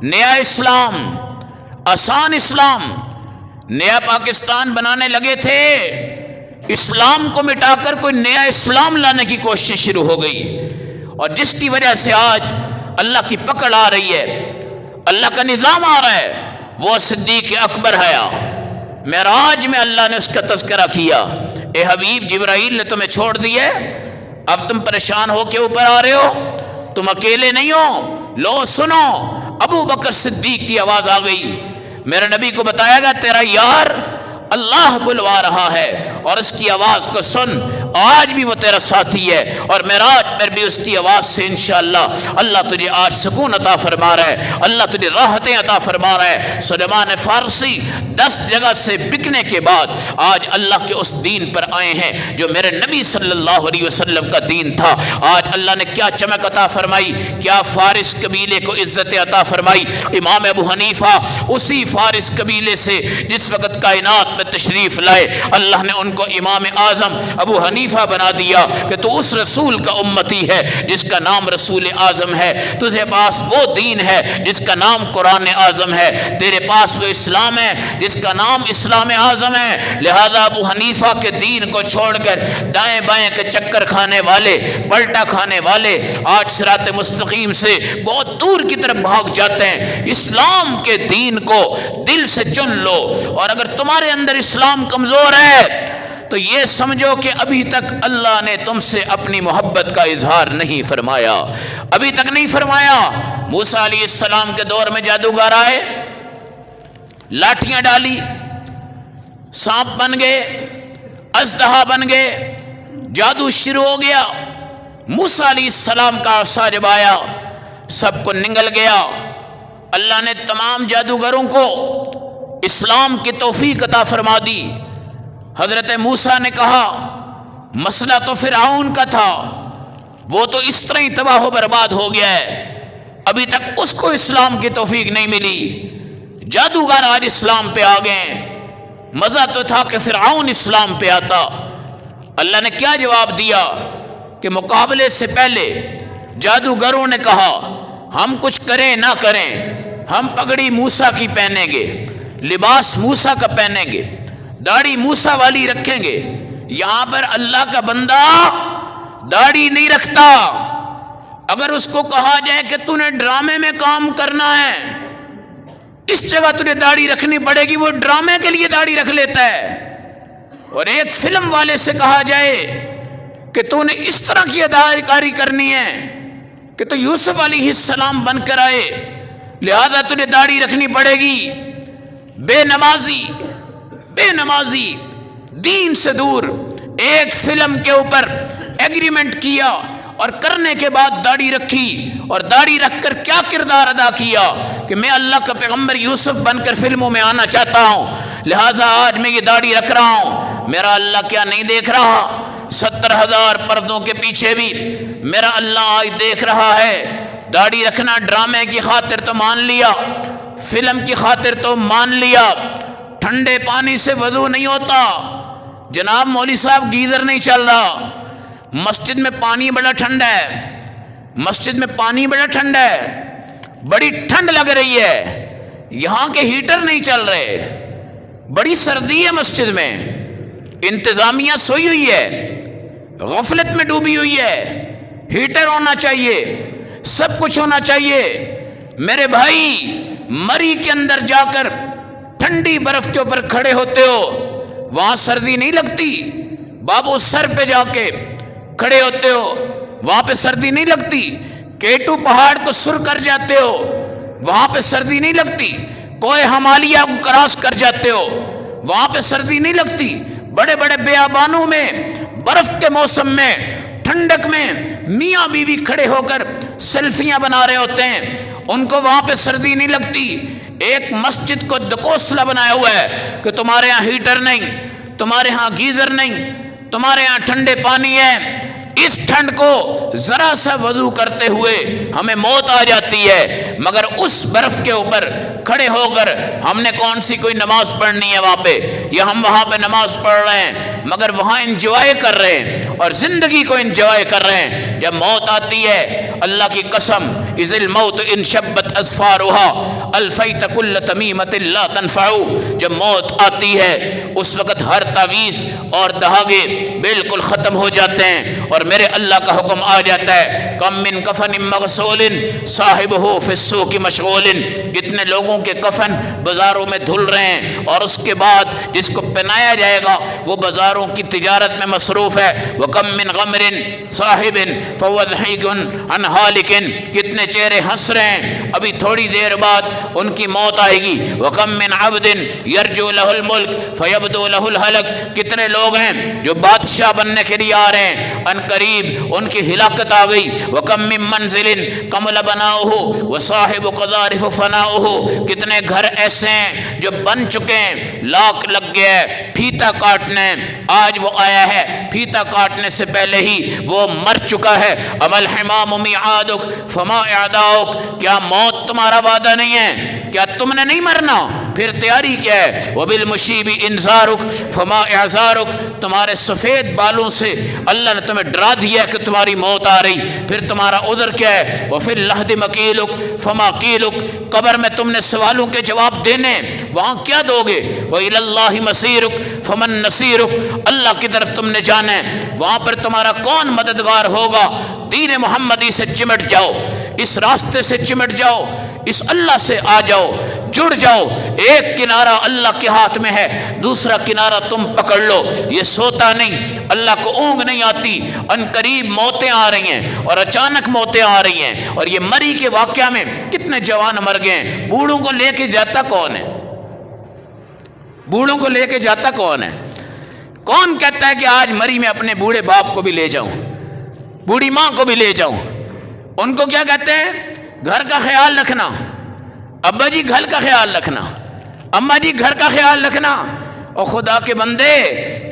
نیا اسلام، آسان اسلام، نیا پاکستان بنانے لگے تھے، اسلام کو مٹا کر کوئی نیا اسلام لانے کی کوشش شروع ہو گئی، اور جس کی وجہ سے آج اللہ کی پکڑ آ رہی ہے، اللہ کا نظام آ رہا ہے۔ وہ صدیق اکبر ہے، معراج میں اللہ نے اس کا تذکرہ کیا، اے حبیب جبرائیل نے تمہیں چھوڑ دیا، اب تم پریشان ہو کے اوپر آ رہے ہو، تم اکیلے نہیں ہو، لو سنو، ابو بکر صدیق کی آواز آ گئی۔ میرے نبی کو بتایا گیا تیرا یار اللہ بلوا رہا ہے اور اس کی آواز کو سن، آج بھی وہ تیرا ساتھی ہے، اور معراج پر بھی اس کی آواز سے انشاءاللہ اللہ تجھے آج سکون عطا فرما رہا ہے، اللہ تجھے راحتیں عطا فرما رہا ہے۔ سلیمان فارسی 10 جگہ سے بکنے کے بعد آج اللہ کے اس دین پر آئے ہیں جو میرے نبی صلی اللہ علیہ وسلم کا دین تھا۔ آج اللہ نے کیا چمک عطا فرمائی، کیا فارس قبیلے کو عزت عطا فرمائی۔ امام ابو حنیفہ اسی فارس قبیلے سے جس وقت کائنات میں تشریف لائے، اللہ نے ان کو امام اعظم ابو حنیفہ بنا دیا کہ تو اس رسول کا امتی ہے جس کا نام رسول اعظم ہے، تجھے پاس وہ دین ہے جس کا نام قرآن اعظم ہے، تیرے پاس وہ اسلام ہے جس کا نام اسلام اعظم ہے۔ لہذا ابو حنیفہ کے دین کو چھوڑ کر دائیں بائیں کے چکر کھانے والے، پلٹا کھانے والے آج صراط مستقیم سے بہت دور کی طرف بھاگ جاتے ہیں۔ اسلام کے دین کو دل سے چن لو، اور اگر تمہارے اندر اسلام کمزور ہے تو یہ سمجھو کہ ابھی تک اللہ نے تم سے اپنی محبت کا اظہار نہیں فرمایا، ابھی تک نہیں فرمایا۔ موسیٰ علیہ السلام کے دور میں جادوگر آئے، لاٹھیاں ڈالی، سانپ بن گئے، اژدہا بن گئے، جادو شروع ہو گیا۔ موسیٰ علیہ السلام کا عصا جب آیا سب کو نگل گیا۔ اللہ نے تمام جادوگروں کو اسلام کی توفیق عطا فرما دی۔ حضرت موسیٰ نے کہا مسئلہ تو فرعون کا تھا، وہ تو اس طرح ہی تباہ و برباد ہو گیا ہے، ابھی تک اس کو اسلام کی توفیق نہیں ملی۔ جادوگر آج اسلام پہ آ گئے، مزہ تو تھا کہ فرعون اسلام پہ آتا۔ اللہ نے کیا جواب دیا کہ مقابلے سے پہلے جادوگروں نے کہا ہم کچھ کریں نہ کریں، ہم پگڑی موسیٰ کی پہنیں گے، لباس موسیٰ کا پہنیں گے، داڑھی موسیٰ والی رکھیں گے۔ یہاں پر اللہ کا بندہ داڑھی نہیں رکھتا، اگر اس کو کہا جائے کہ تو نے ڈرامے میں کام کرنا ہے، اس جگہ تجھے داڑھی رکھنی پڑے گی، وہ ڈرامے کے لیے داڑھی رکھ لیتا ہے۔ اور ایک فلم والے سے کہا جائے کہ تو نے اس طرح کی اداکاری کرنی ہے کہ تو یوسف علیہ السلام بن کر آئے، لہذا تجھے داڑھی رکھنی پڑے گی۔ بے نمازی دین سے دور ایک فلم کے اوپر ایگریمنٹ کیا اور کرنے کے بعد داڑھی رکھی، اور داڑھی رکھ کر کیا کردار ادا کیا کہ میں اللہ کا پیغمبر یوسف بن کر فلموں میں آنا چاہتا ہوں، لہٰذا آج میں یہ داڑھی رکھ رہا ہوں۔ میرا اللہ کیا نہیں دیکھ رہا؟ 70,000 پردوں کے پیچھے بھی میرا اللہ آج دیکھ رہا ہے۔ داڑھی رکھنا ڈرامے کی خاطر تو مان لیا، فلم کی خاطر تو مان لیا، ٹھنڈے پانی سے وضو نہیں ہوتا۔ جناب مولوی صاحب گیزر نہیں چل رہا، مسجد میں پانی بڑا ٹھنڈا ہے، مسجد میں پانی بڑا ٹھنڈا ہے، بڑی ٹھنڈ لگ رہی ہے، یہاں کے ہیٹر نہیں چل رہے، بڑی سردی ہے مسجد میں، انتظامیہ سوئی ہوئی ہے، غفلت میں ڈوبی ہوئی ہے، ہیٹر ہونا چاہیے، سب کچھ ہونا چاہیے۔ میرے بھائی مری کے اندر جا کر ٹھنڈی برف کے اوپر کھڑے ہوتے ہو، وہاں سردی نہیں لگتی؟ بابو سر پہ جا کے کھڑے ہوتے ہو، وہاں پہ سردی نہیں لگتی؟ کیٹو پہاڑ کو سر کر جاتے ہو، وہاں پہ سردی نہیں لگتی؟ کوہ ہمالیہ کو کراس کر جاتے ہو، وہاں پہ سردی نہیں لگتی؟ بڑے بڑے بیابانوں میں برف کے موسم میں ٹھنڈک میں میاں بیوی کھڑے ہو کر سیلفیاں بنا رہے ہوتے ہیں، ان کو وہاں پہ سردی نہیں لگتی؟ ایک مسجد کو دکوسلا بنایا ہوا ہے کہ تمہارے ہاں ہیٹر نہیں، تمہارے ہاں گیزر نہیں، تمہارے ہاں ٹھنڈے پانی ہے۔ اس ٹھنڈ کو ذرا سا وضو کرتے ہوئے ہمیں موت آ جاتی ہے، مگر اس برف کے اوپر کھڑے ہو کر ہم نے کون سی کوئی نماز پڑھنی ہے وہاں پہ، یا ہم وہاں پہ نماز پڑھ رہے ہیں مگر وہاں انجوائے کر رہے ہیں اور زندگی کو انجوائے کر رہے ہیں۔ جب موت آتی ہے، اللہ کی قسم، اذ الموت انشبت اظفارها الفیت کل تمیمۃ لا تنفع، جب موت آتی ہے اس وقت ہر تعویذ اور دہاگے بالکل ختم ہو جاتے ہیں اور میرے اللہ کا حکم آ جاتا ہے، کم من کفن مغسول صاحبہ فی السوق مشغول، کتنے لوگوں کے کفن بازاروں میں دھل رہے ہیں اور اس کے بعد جس کو پہنایا جائے گا وہ بازاروں کی تجارت میں مصروف ہے۔ وَكَم مِّن غَمْرٍ صَاحِبٍ فَهُوَ ضَحِيكٌ عَنْ هَالِكٍ، کتنے چہرے ہنس رہے ہیں، ابھی تھوڑی دیر بعد ان کی موت آئے گی۔ وَكَم مِّنْ عَبْدٍ يَرْجُو لَهُ الْمُلْكَ فَيَبْدُو لَهُ الْهَلَكُ، کتنے لوگ ہیں جو بادشاہ بننے کے لیے آ رہے ہیں، ان قریب ان کی ہلاکت آ گئی۔ وَكَم مِّن مَّنزِلٍ كَمُلَ بَنَاؤُهُ وَصَاحِبُ قَذَارِفُ فَنَاؤُهُ، کتنے گھر ایسے ہیں جو بن چکے ہیں، لاک لگ گیا ہے، پھیتا کاٹنے، آج وہ آیا ہے، پھیتا کاٹنے سے پہلے ہی وہ مر چکا ہے۔ اَمَا الْحِمَامُ مِعَادُكَ فَمَا إِعْدَاؤُكَ، کیا موت تمہارا وعدہ نہیں ہے؟ کیا تم نے نہیں مرنا؟ پھر تیاری کیا ہے؟ وَبِالْمُشِيبِ إِنذَارُكَ فَمَا إِعْذَارُكَ، تمہارے سفید بالوں سے اللہ نے تمہیں ڈرا دیا کہ تمہاری موت آ رہی، پھر تمہارا عذر کیا ہے؟ وَفِي اللَّحْدِ مَقِيلُكَ فَمَا قِيلُكَ، قبر میں تم نے سوالوں کے جواب دینے، وہاں کیا دو گے؟ وَإِلَى اللَّهِ مَصِيرُكَ فَمَن نَصِيرُكَ، اللہ کی طرف تم نے جانا ہے، وہاں پر تمہارا کون مددگار ہوگا؟ دین محمدی سے چمٹ جاؤ، اس راستے سے چمٹ جاؤ، اس اللہ سے آ جاؤ، جڑ جاؤ۔ ایک کنارہ اللہ کے ہاتھ میں ہے، دوسرا کنارہ تم پکڑ لو، یہ سوتا نہیں، اللہ کو اونگ نہیں آتی، ان قریب موتیں آ رہی ہیں اور اچانک موتیں آ رہی ہیں۔ اور یہ مری کے واقعہ میں کتنے جوان مر گئے ہیں، بوڑھوں کو لے کے جاتا کون ہے؟ بوڑھوں کو لے کے جاتا کون ہے؟ کون کہتا ہے کہ آج مری میں اپنے بوڑھے باپ کو بھی لے جاؤں، بوڑھی ماں کو بھی لے جاؤں؟ ان کو کیا کہتے ہیں؟ گھر کا خیال رکھنا، ابا جی گھر کا خیال رکھنا، اماں جی گھر کا خیال رکھنا۔ اور خدا کے بندے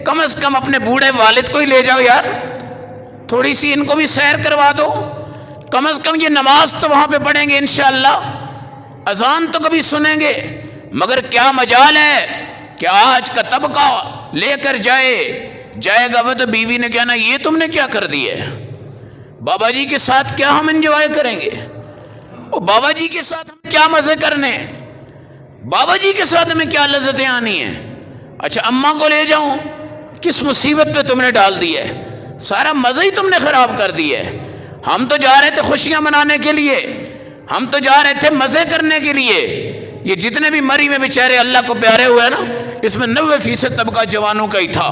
کم از کم اپنے بوڑھے والد کو ہی لے جاؤ یار، تھوڑی سی ان کو بھی سیر کروا دو، کم از کم یہ نماز تو وہاں پہ پڑھیں گے انشاءاللہ، اذان تو کبھی سنیں گے۔ مگر کیا مجال ہے کہ آج کا طبقہ لے کر جائے گا وہ تو بیوی نے کہنا یہ تم نے کیا کر دیا ہے، بابا جی کے ساتھ کیا ہم انجوائے کریں گے، اور بابا جی کے ساتھ ہم کیا مزے کرنے، بابا جی کے ساتھ ہمیں کیا لذتیں آنی ہیں۔ اچھا اماں کو لے جاؤں، کس مصیبت پہ تم نے ڈال دی ہے، سارا مزہ ہی تم نے خراب کر دیا ہے۔ ہم تو جا رہے تھے خوشیاں منانے کے لیے، ہم تو جا رہے تھے مزے کرنے کے لیے۔ یہ جتنے بھی مری میں بیچارے اللہ کو پیارے ہوئے نا، اس میں 90% طبقہ جوانوں کا ہی تھا۔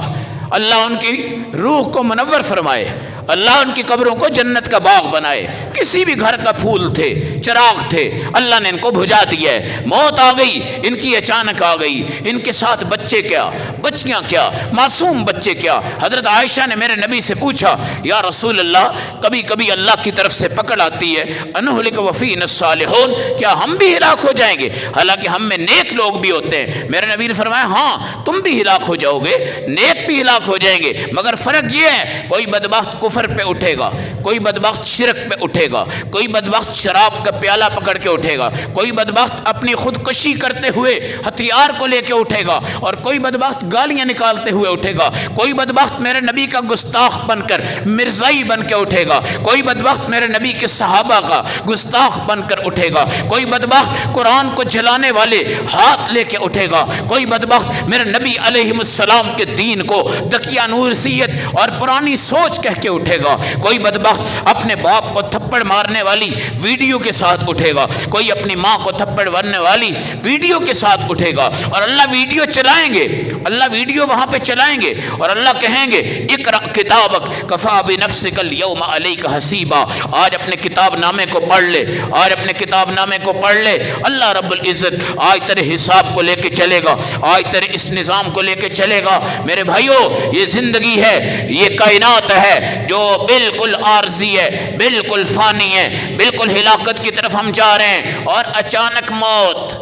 اللہ ان کی روح کو منور فرمائے، اللہ ان کی قبروں کو جنت کا باغ بنائے۔ کسی بھی گھر کا پھول تھے، چراغ تھے، اللہ نے ان کو بجھا دیا ہے۔ موت آ گئی، ان کی اچانک آ گئی، ان کے ساتھ بچے کیا، بچیاں کیا، معصوم بچے کیا۔ حضرت عائشہ نے میرے نبی سے پوچھا یا رسول اللہ، کبھی کبھی اللہ کی طرف سے پکڑ آتی ہے، انہلک وفینا الصالحون، کیا ہم بھی ہلاک ہو جائیں گے؟ حالانکہ ہم میں نیک لوگ بھی ہوتے ہیں۔ میرے نبی نے فرمایا ہاں تم بھی ہلاک ہو جاؤ گے، نیک بھی ہلاک ہو جائیں گے، مگر فرق یہ ہے کوئی بدبخت کفر پہ اٹھے گا، کوئی بدبخت شرک پہ اٹھے گا، کوئی بدبخت شراب کا پیالہ پکڑ کے اٹھے گا، کوئی بدبخت اپنی خودکشی کرتے ہوئے ہتھیار کو لے کے اٹھے گا، اور کوئی بدبخت گالیاں نکالتے ہوئے اٹھے گا، کوئی بدبخت میرے نبی کا گستاخ بن کر مرزائی بن کے اٹھے گا، کوئی بدبخت میرے نبی کے صحابہ کا گستاخ بن کر اٹھے گا، کوئی بدبخت قرآن کو جلانے والے ہاتھ لے کے اٹھے گا، کوئی بدبخت میرے نبی علیہ السلام کے دین کو دقیانوسیت اور پرانی سوچ کہہ کے اٹھے گا، کوئی بدبخت اپنے باپ کو تھپڑ مارنے والی ویڈیو کے ساتھ اٹھے گا، کوئی اپنی ماں کو تھپڑ مارنے والی ویڈیو کے ساتھ اٹھے گا، اور اللہ ویڈیو چلائیں گے، اللہ ویڈیو وہاں پہ چلائیں گے، اور اللہ کہیں گے اقرأ کتابک کفا بنفسک اليوم علیک حسیبا، آج اپنے کتاب نامے کو پڑھ لے، آج اپنے کتاب نامے کو پڑھ لے۔ اللہ رب العزت آج تیرے حساب کو لے کے چلے گا، آج تیرے اس نظام کو لے کے چلے گا۔ میرے بھائیو، یہ زندگی ہے، یہ کائنات ہے جو بالکل عارضی ہے، بالکل فانی ہے، بالکل ہلاکت کی طرف ہم جا رہے ہیں۔ اور اچانک موت،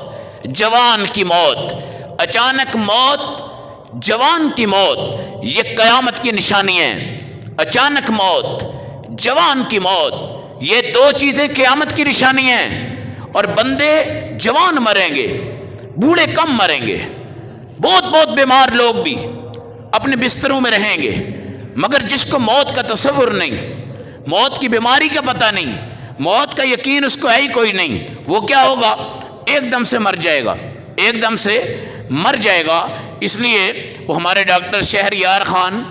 جوان کی موت، اچانک موت، جوان کی موت، یہ قیامت کی نشانی ہے۔ اچانک موت، جوان کی موت، یہ دو چیزیں قیامت کی نشانی ہیں۔ اور بندے جوان مریں گے، بوڑھے کم مریں گے، بہت بہت بیمار لوگ بھی اپنے بستروں میں رہیں گے، مگر جس کو موت کا تصور نہیں، موت کی بیماری کا پتہ نہیں، موت کا یقین اس کو ہے ہی کوئی نہیں، وہ کیا ہوگا؟ ایک دم سے مر جائے گا، ایک دم سے مر جائے گا۔ اس لیے وہ ہمارے ڈاکٹر شہریار خان،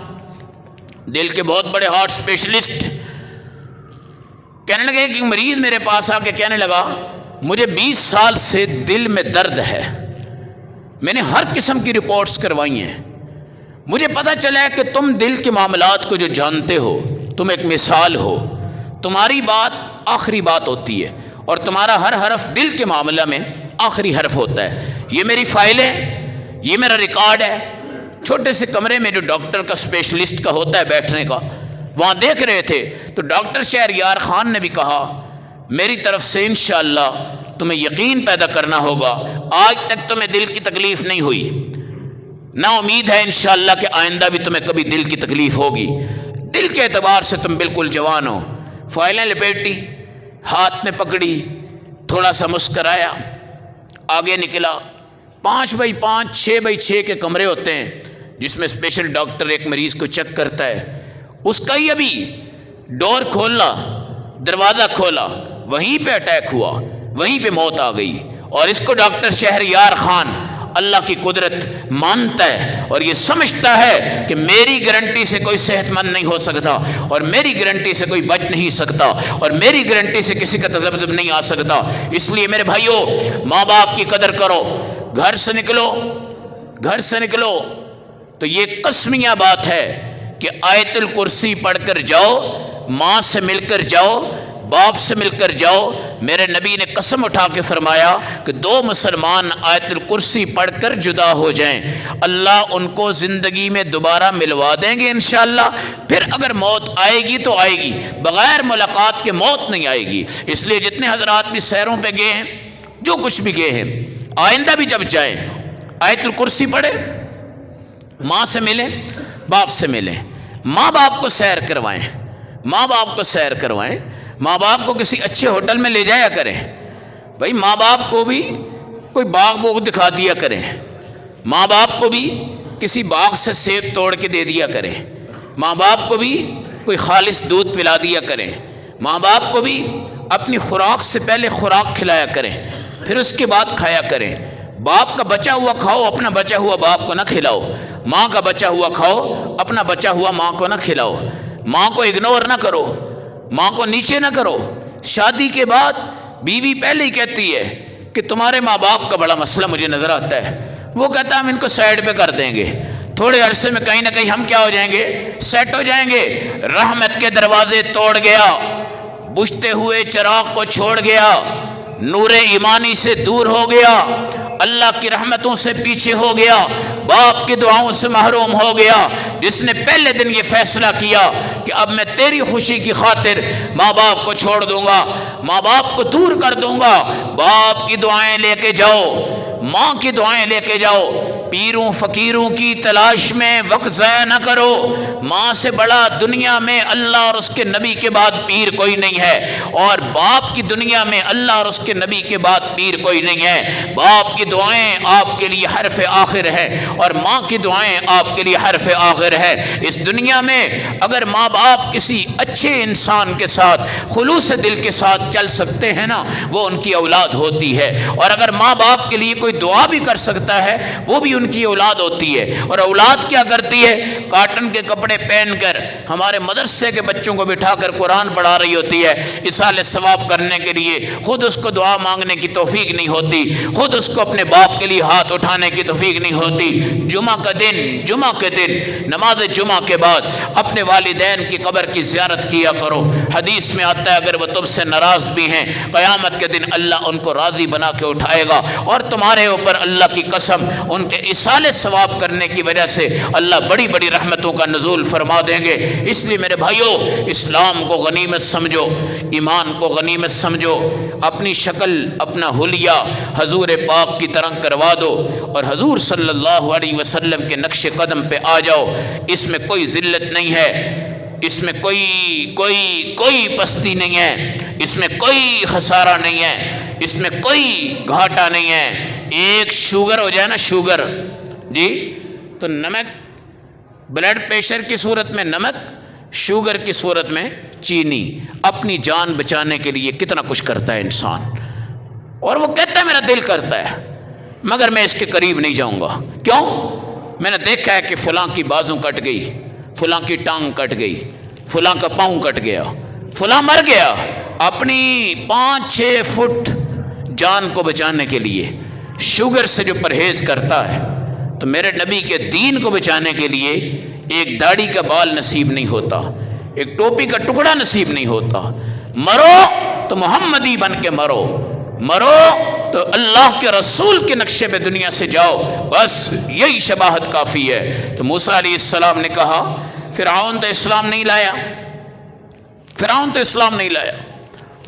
دل کے بہت بڑے ہارٹ اسپیشلسٹ، کہنے لگے کہ مریض میرے پاس آ کے کہنے لگا مجھے 20 سال سے دل میں درد ہے، میں نے ہر قسم کی رپورٹس کروائی ہیں، مجھے پتہ چلا ہے کہ تم دل کے معاملات کو جو جانتے ہو، تم ایک مثال ہو، تمہاری بات آخری بات ہوتی ہے اور تمہارا ہر حرف دل کے معاملہ میں آخری حرف ہوتا ہے. یہ میری فائل ہے، یہ میرا ریکارڈ ہے. چھوٹے سے کمرے میں جو ڈاکٹر کا اسپیشلسٹ کا ہوتا ہے بیٹھنے کا، وہاں دیکھ رہے تھے تو ڈاکٹر شہریار خان نے بھی کہا میری طرف سے انشاءاللہ تمہیں یقین پیدا کرنا ہوگا. آج تک تمہیں دل کی تکلیف نہیں ہوئی، نا امید ہے انشاءاللہ کہ آئندہ بھی تمہیں کبھی دل کی تکلیف ہوگی. دل کے اعتبار سے تم بالکل جوان ہو. فائلیں لپیٹی، ہاتھ میں پکڑی، تھوڑا سا مسکرایا، آگے نکلا. 5x5 6x6 کے کمرے ہوتے ہیں جس میں اسپیشل ڈاکٹر ایک مریض کو چیک کرتا ہے. اس کا ہی ابھی ڈور کھولا، دروازہ کھولا، وہیں پہ اٹیک ہوا، وہیں پہ موت آ گئی. اور اس کو ڈاکٹر شہریار خان اللہ کی قدرت مانتا ہے اور یہ سمجھتا ہے کہ میری گارنٹی سے کوئی صحت مند نہیں ہو سکتا اور میری گارنٹی سے کوئی بچ نہیں سکتا اور میری گارنٹی سے کسی کا تذبذب نہیں آ سکتا. اس لیے میرے بھائیوں، ماں باپ کی قدر کرو. گھر سے نکلو تو یہ قسمیہ بات ہے کہ آیت الکرسی پڑھ کر جاؤ، ماں سے مل کر جاؤ، باپ سے مل کر جاؤ. میرے نبی نے قسم اٹھا کے فرمایا کہ 2 مسلمان آیت الکرسی پڑھ کر جدا ہو جائیں، اللہ ان کو زندگی میں دوبارہ ملوا دیں گے انشاءاللہ. پھر اگر موت آئے گی تو آئے گی، بغیر ملاقات کے موت نہیں آئے گی. اس لیے جتنے حضرات بھی سیروں پہ گئے ہیں، جو کچھ بھی گئے ہیں، آئندہ بھی جب جائیں آیت الکرسی پڑھیں، ماں سے ملیں، باپ سے ملیں، ماں باپ کو سیر کروائیں، ماں باپ کو کسی اچھے ہوٹل میں لے جایا کریں. بھائی ماں باپ کو بھی کوئی باغ بوغ دکھا دیا کریں، ماں باپ کو بھی کسی باغ سے سیب توڑ کے دے دیا کریں، ماں باپ کو بھی کوئی خالص دودھ پلا دیا کریں، ماں باپ کو بھی اپنی خوراک سے پہلے خوراک کھلایا کریں، پھر اس کے بعد کھایا کریں. باپ کا بچا ہوا کھاؤ، اپنا بچا ہوا باپ کو نہ کھلاؤ. ماں کا بچا ہوا کھاؤ، اپنا بچا ہوا ماں کو نہ کھلاؤ. ماں کو اگنور نہ کرو، ماں کو نیچے نہ کرو. شادی کے بعد بیوی پہلے ہی کہتی ہے کہ تمہارے ماں باپ کا بڑا مسئلہ مجھے نظر آتا ہے. وہ کہتا ہے ہم ان کو سائڈ پہ کر دیں گے، تھوڑے عرصے میں کہیں نہ کہیں ہم کیا ہو جائیں گے، سیٹ ہو جائیں گے. رحمت کے دروازے توڑ گیا، بجھتے ہوئے چراغ کو چھوڑ گیا، نور ایمانی سے دور ہو گیا، اللہ کی رحمتوں سے پیچھے ہو گیا، باپ کی دعاؤں سے محروم ہو گیا. جس نے پہلے دن یہ فیصلہ کیا کہ اب میں تیری خوشی کی خاطر ماں باپ کو چھوڑ دوں گا، ماں باپ کو دور کر دوں گا. باپ کی دعائیں لے کے جاؤ، ماں کی دعائیں لے کے جاؤ. پیروں فقیروں کی تلاش میں وقت ضائع نہ کرو. ماں سے بڑا دنیا میں اللہ اور اس کے نبی کے بعد پیر کوئی نہیں ہے، اور باپ کی دنیا میں اللہ اور اس کے نبی کے بعد پیر کوئی نہیں ہے. باپ کی دعائیں آپ کے لیے حرف آخر ہے اور ماں کی دعائیں آپ کے لیے حرف آخر ہے. اس دنیا میں اگر ماں باپ کسی اچھے انسان کے ساتھ خلوص دل کے ساتھ چل سکتے ہیں نا، وہ ان کی اولاد ہوتی ہے. اور اگر ماں باپ کے لیے کوئی دعا بھی کر سکتا ہے، وہ بھی ان کی اولاد ہوتی ہے. اور اولاد کیا کرتی ہے؟ کاٹن کے کپڑے پہن کر ہمارے مدرسے کے بچوں کو بٹھا کر قرآن پڑھا رہی ہوتی ہے. ایصال ثواب کرنے کے لیے خود اس کو دعا مانگنے کی توفیق نہیں ہوتی، خود اس کو اپنے باپ کے لیے ہاتھ اٹھانے کی توفیق نہیں ہوتی. جمعہ کے دن نماز جمعہ کے بعد اپنے والدین کی قبر کی زیارت کیا کرو. حدیث میں آتا ہے اگر وہ تم سے ناراض بھی ہیں، قیامت کے دن اللہ ان کو راضی بنا کے اٹھائے گا، اور تمہارے اوپر اللہ کی قسم ان کے ایصال ثواب کرنے کی وجہ سے اللہ بڑی بڑی رحمتوں کا نزول فرما دیں گے. اس لیے میرے بھائیوں، اسلام کو غنیمت سمجھو، ایمان کو غنیمت سمجھو. اپنی شکل، اپنا حلیہ حضور پاک کی طرح کروا دو اور حضور صلی اللہ علیہ وسلم کے نقش قدم پہ آ جاؤ. اس میں کوئی ذلت نہیں ہے، اس میں کوئی پستی نہیں ہے، اس میں کوئی خسارہ نہیں ہے، اس میں کوئی گھاٹا نہیں ہے. ایک شوگر ہو جائے نا، شوگر جی، تو نمک، بلڈ پریشر کی صورت میں نمک، شوگر کی صورت میں چینی. اپنی جان بچانے کے لیے کتنا کچھ کرتا ہے انسان، اور وہ کہتا ہے میرا دل کرتا ہے مگر میں اس کے قریب نہیں جاؤں گا. کیوں؟ میں نے دیکھا ہے کہ فلاں کی بازو کٹ گئی، فلاں کی ٹانگ کٹ گئی، فلاں کا پاؤں کٹ گیا، فلاں مر گیا. اپنی 5-6 فٹ جان کو بچانے کے لیے شوگر سے جو پرہیز کرتا ہے، تو میرے نبی کے دین کو بچانے کے لیے ایک داڑھی کا بال نصیب نہیں ہوتا، ایک ٹوپی کا ٹکڑا نصیب نہیں ہوتا. مرو تو محمدی بن کے مرو، مرو تو اللہ کے رسول کے نقشے پہ دنیا سے جاؤ، بس یہی شباہت کافی ہے۔ تو موسیٰ علیہ السلام نے کہا فرعون تو اسلام نہیں لایا، فرعون تو اسلام نہیں لایا۔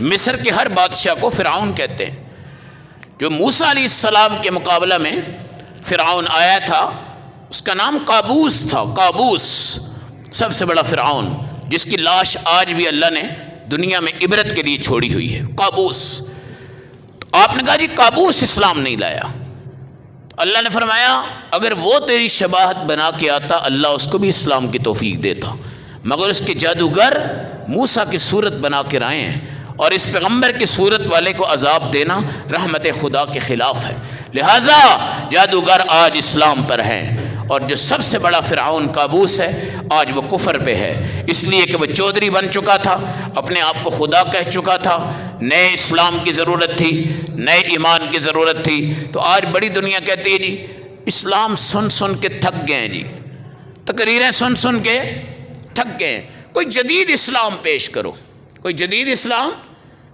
مصر کے ہر بادشاہ کو فرعون کہتے ہیں۔ جو موسیٰ علیہ السلام کے مقابلہ میں فرعون آیا تھا اس کا نام قابوس تھا، قابوس، سب سے بڑا فرعون، جس کی لاش آج بھی اللہ نے دنیا میں عبرت کے لیے چھوڑی ہوئی ہے، قابوس۔ تو آپ نے کہا جی قابوس اسلام نہیں لایا۔ اللہ نے فرمایا اگر وہ تیری شباہت بنا کے آتا اللہ اس کو بھی اسلام کی توفیق دیتا، مگر اس کے جادوگر موسیٰ کی صورت بنا کے آئے ہیں، اور اس پیغمبر کی صورت والے کو عذاب دینا رحمت خدا کے خلاف ہے، لہٰذا جادوگر آج اسلام پر ہیں، اور جو سب سے بڑا فرعون قابوس ہے آج وہ کفر پہ ہے، اس لیے کہ وہ چودھری بن چکا تھا، اپنے آپ کو خدا کہہ چکا تھا، نئے اسلام کی ضرورت تھی، نئے ایمان کی ضرورت تھی۔ تو آج بڑی دنیا کہتی ہے جی اسلام سن سن کے تھک گئے ہیں، جی تقریریں سن سن کے تھک گئے ہیں، کوئی جدید اسلام پیش کرو، کوئی جدید اسلام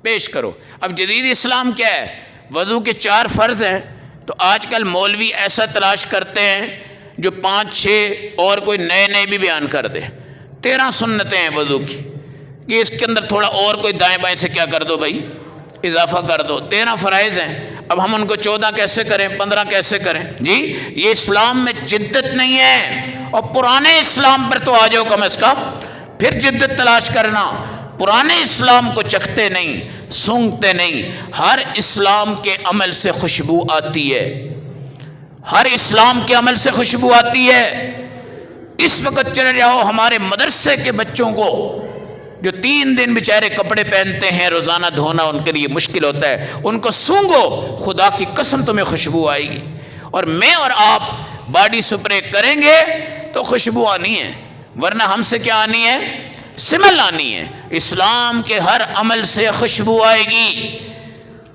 پیش کرو۔ اب جدید اسلام کیا ہے؟ وضو کے 4 فرض ہیں، تو آج کل مولوی ایسا تلاش کرتے ہیں جو 5-6 اور کوئی نئے بھی بیان کر دے۔ 13 سنتیں ہیں وضو کی، کہ اس کے اندر تھوڑا اور کوئی دائیں بائیں سے کیا کر دو بھائی، اضافہ کر دو۔ 13 فرائض ہیں، اب ہم ان کو 14 کیسے کریں، 15 کیسے کریں؟ جی یہ اسلام میں جدت نہیں ہے، اور پرانے اسلام پر تو آ جاؤ کم از کم، پھر جدت تلاش کرنا۔ پرانے اسلام کو چکھتے نہیں، سونگھتے نہیں۔ ہر اسلام کے عمل سے خوشبو آتی ہے، ہر اسلام کے عمل سے خوشبو آتی ہے۔ اس وقت چلے جاؤ ہمارے مدرسے کے بچوں کو جو 3 دن بیچارے کپڑے پہنتے ہیں، روزانہ دھونا ان کے لیے مشکل ہوتا ہے، ان کو سونگو، خدا کی قسم تمہیں خوشبو آئے گی۔ اور میں اور آپ باڈی سپرے کریں گے تو خوشبو آنی ہے، ورنہ ہم سے کیا آنی ہے؟ سمل آنی ہے۔ اسلام کے ہر عمل سے خوشبو آئے گی،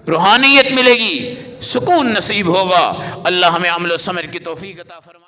روحانیت ملے گی، سکون نصیب ہوگا۔ اللہ ہمیں عمل و سمجھ کی توفیق عطا فرمائے۔